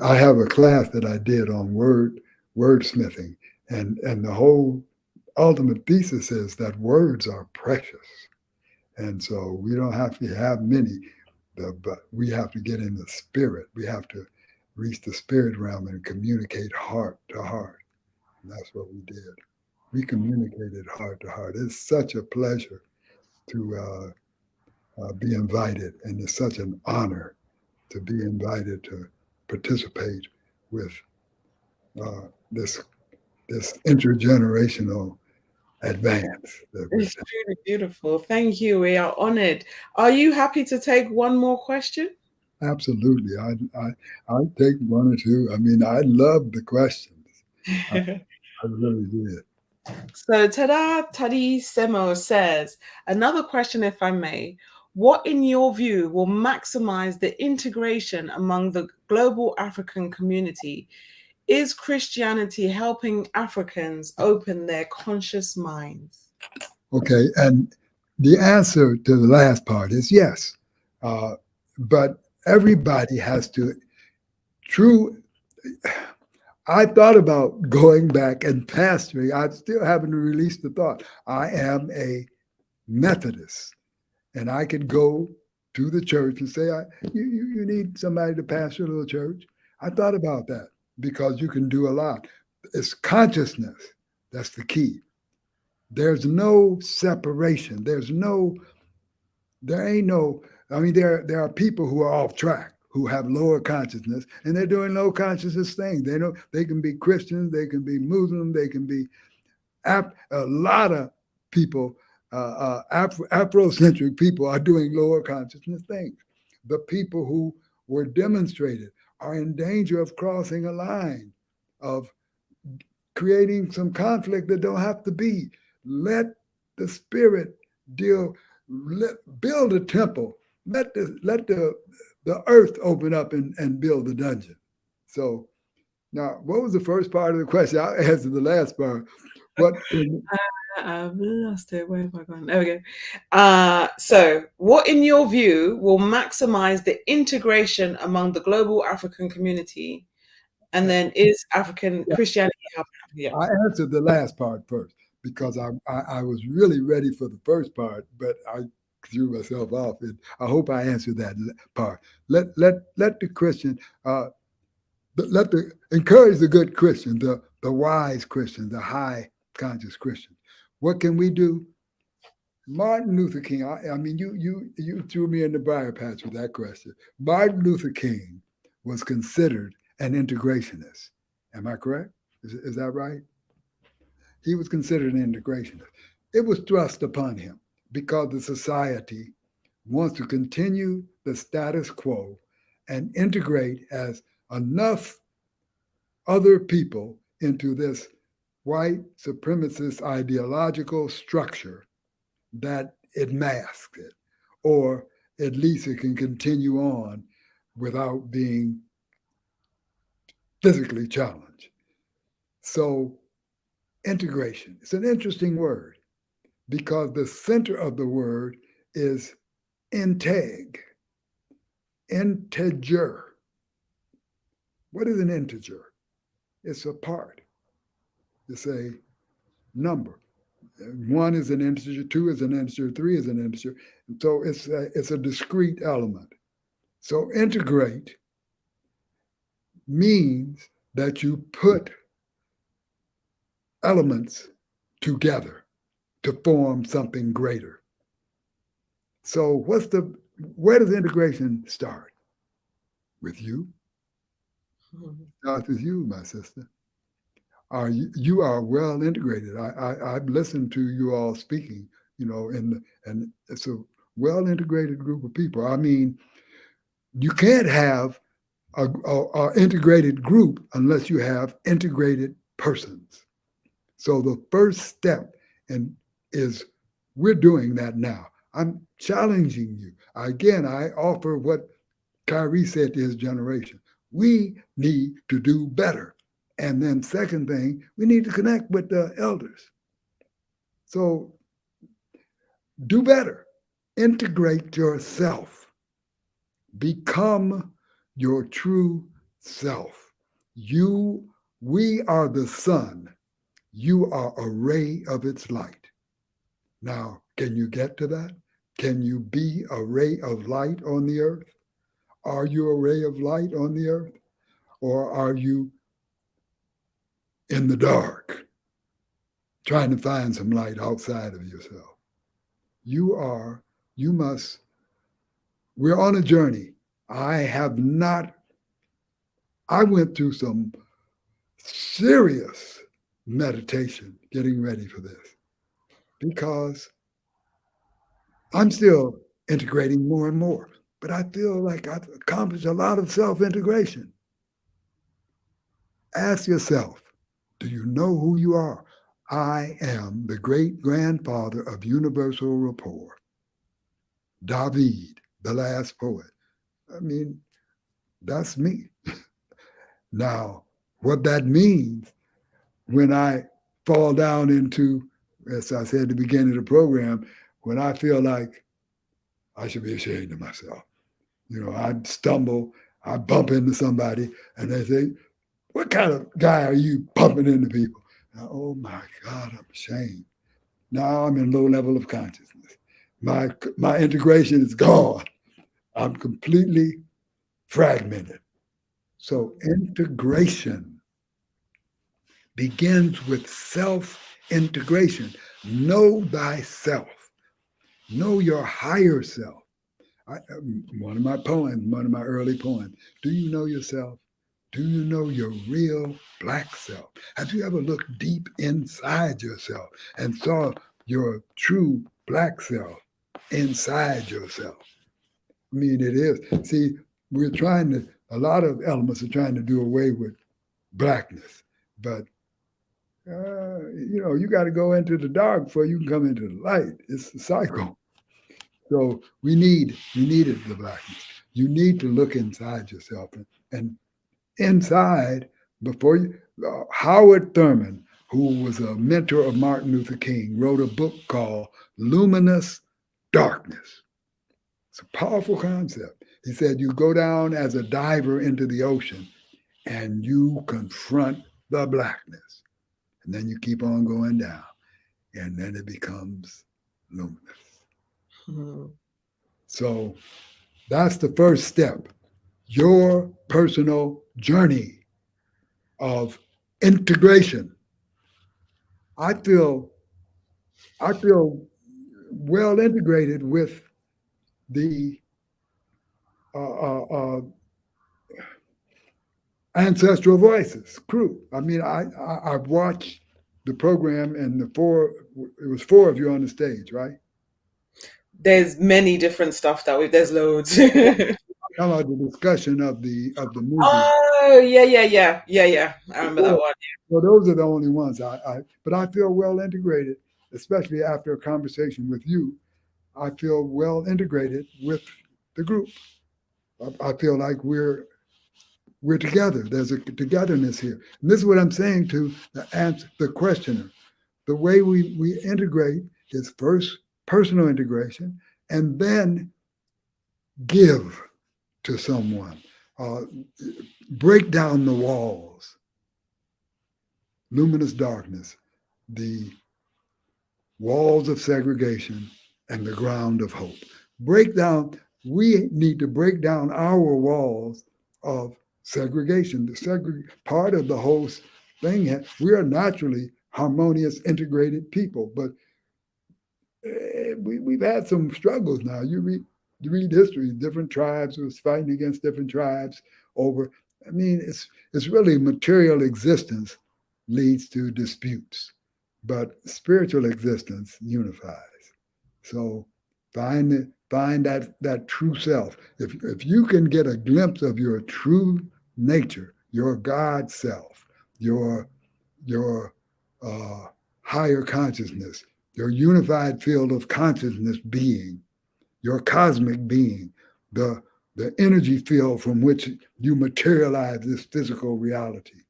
I have a class that I did on wordsmithing, and the whole ultimate thesis is that words are precious, and so we don't have to have many, but we have to get in the spirit. We have to reach the spirit realm and communicate heart to heart. And that's what we did. We communicated heart to heart. It's such a pleasure to be invited, and it's such an honor to be invited to participate with uh, this intergenerational advance that we're It's seeing. truly beautiful. Thank you. We are honored. Are you happy to take one more question? Absolutely, I take one or two. I mean, I love the questions. I, I really did. So Tada Tadi Semo says, another question, if I may. What, in your view, will maximize the integration among the global African community? Is Christianity helping Africans open their conscious minds? Okay, and the answer to the last part is yes, uh, but everybody has to true. I thought about going back and pastoring. I still haven't released the thought. I am a Methodist, and I could go to the church and say, you need somebody to pastor a little church. I thought about that because you can do a lot. It's consciousness. That's the key. There's no separation. There ain't no, I mean, there are people who are off track, who have lower consciousness, and they're doing low consciousness things. They know they can be Christians, they can be Muslim, they can be a lot of people, Afrocentric people are doing lower consciousness things. The people who were demonstrated are in danger of crossing a line, of creating some conflict that don't have to be. Let the spirit deal. Build a temple. Let the earth open up and build the dungeon. So now, what was the first part of the question? I'll answer the last part. What I've lost it. Where have I gone? There we go. So, what, in your view, will maximize the integration among the global African community? And then, is African Christianity helping? Yeah. I answered the last part first because I was really ready for the first part, but I threw myself off. And I hope I answered that part. Let the Christian let the encourage the good Christian, the wise Christian, the high conscious Christian. What can we do? Martin Luther King. I mean, you threw me in the briar patch with that question. Martin Luther King was considered an integrationist. Am I correct? Is that right? He was considered an integrationist. It was thrust upon him because the society wants to continue the status quo and integrate as enough other people into this white supremacist ideological structure that it masks it, or at least it can continue on without being physically challenged. So, integration, it's an interesting word because the center of the word is integ, integer. What is an integer? It's a part, it's a number. One is an integer, two is an integer, three is an integer. And so it's a discrete element. So integrate means that you put elements together to form something greater. So where does integration start? With you. Starts with you, my sister. You are well integrated. I've listened to you all speaking, and it's a well integrated group of people. I mean, you can't have a integrated group unless you have integrated persons. So the first step in is we're doing that now. I'm challenging you. Again, I offer what Kyrie said to his generation. We need to do better. And then second thing, we need to connect with the elders. So do better. Integrate yourself. Become your true self. We are the sun. You are a ray of its light. Now, can you get to that? Can you be a ray of light on the earth? Are you a ray of light on the earth? Or are you in the dark, trying to find some light outside of yourself? You are, you must, we're on a journey. I went through some serious meditation getting ready for this because I'm still integrating more and more, but I feel like I've accomplished a lot of self integration. Ask yourself, do you know who you are? I am the great grandfather of universal rapport, Dahveed, the last poet. I mean, that's me. Now, what that means when I fall down into, as I said at the beginning of the program, when I feel like I should be ashamed of myself. I stumble, I bump into somebody, and they say, "What kind of guy are you bumping into people?" Now, oh my God, I'm ashamed. Now I'm in low level of consciousness. My integration is gone. I'm completely fragmented. So integration begins with self integration. Know thyself. Know your higher self. One of my early poems. Do you know yourself? Do you know your real black self? Have you ever looked deep inside yourself and saw your true black self inside yourself? I mean, it is. See, a lot of elements are trying to do away with blackness, but you got to go into the dark before you can come into the light. It's a cycle. So we needed the blackness. You need to look inside yourself and inside before you. Howard Thurman, who was a mentor of Martin Luther King, wrote a book called Luminous Darkness. It's a powerful concept. He said you go down as a diver into the ocean and you confront the blackness. And then you keep on going down. And then it becomes luminous. Mm-hmm. So that's the first step. Your personal journey of integration. I feel well integrated with the Ancestral Voices crew. I mean, I've watched the program and it was four of you on the stage, right? There's many different stuff there's loads. How about the discussion of the movie? Oh yeah. I remember that one. Well, those are the only ones but I feel well integrated, especially after a conversation with you. I feel well integrated with the group. I feel like we're together. There's a togetherness here. And this is what I'm saying to the questioner. The way we integrate is first personal integration and then give to someone. Break down the walls. Luminous darkness, the walls of segregation and the ground of hope. We need to break down our walls of segregation. Part of the whole thing, we are naturally harmonious, integrated people, but we've had some struggles now. You read history, different tribes was fighting against different tribes over. I mean, it's really material existence leads to disputes, but spiritual existence unifies. So find that true self. If you can get a glimpse of your true nature, your God self, your higher consciousness, your unified field of consciousness being, your cosmic being, the energy field from which you materialize this physical reality.